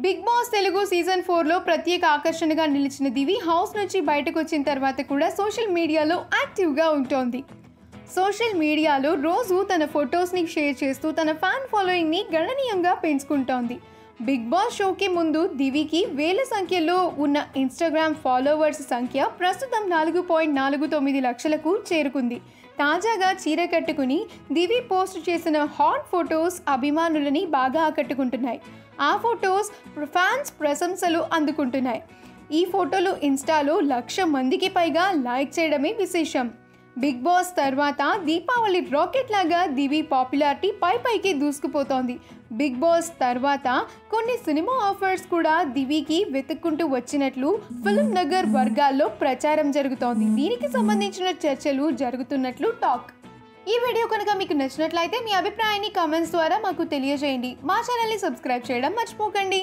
Big boss Telugu season 4లో ప్రత్యేక ఆకర్షణగా నిలిచిన దివి హౌస్ నుంచి బయటకు వచ్చిన తర్వాత కూడా సోషల్ మీడియాలో యాక్టివ్గా ఉంటుంది. సోషల్ మీడియాలో రోజు తన ఫొటోస్ని షేర్ చేస్తూ తన ఫ్యాన్ ఫాలోయింగ్ని గణనీయంగా పెంచుకుంటోంది. బిగ్ బాస్ షోకి ముందు దివికి వేల సంఖ్యలో ఉన్న ఇన్స్టాగ్రామ్ ఫాలోవర్స్ సంఖ్య ప్రస్తుతం 4.49 లక్షలకు చేరుకుంది. తాజాగా చీర కట్టుకుని దివి పోస్ట్ చేసిన హాట్ ఫొటోస్ అభిమానులని బాగా ఆకట్టుకుంటున్నాయి. ఆ ఫొటోస్ ఫ్యాన్స్ ప్రశంసలు అందుకుంటున్నాయి. ఈ ఫోటోలు ఇన్స్టాలో 1,00,000 మందికి పైగా లైక్ చేయడమే విశేషం. బిగ్ బాస్ తర్వాత దీపావళి రాకెట్ లాగా దివి పాపులారిటీ పైకి దూసుకుపోతోంది. బిగ్ బాస్ తర్వాత కొన్ని సినిమా ఆఫర్స్ కూడా దివికి వెతుక్కుంటూ వచ్చినట్లు ఫిల్మ్ నగర్ వర్గాల్లో ప్రచారం జరుగుతోంది. దీనికి సంబంధించిన చర్చలు జరుగుతున్నట్లు టాక్. ఈ వీడియో కనుక మీకు నచ్చినట్లయితే మీ అభిప్రాయాన్ని కామెంట్స్ ద్వారా మాకు తెలియజేయండి. మా ఛానల్ని సబ్స్క్రైబ్ చేయడం మర్చిపోకండి.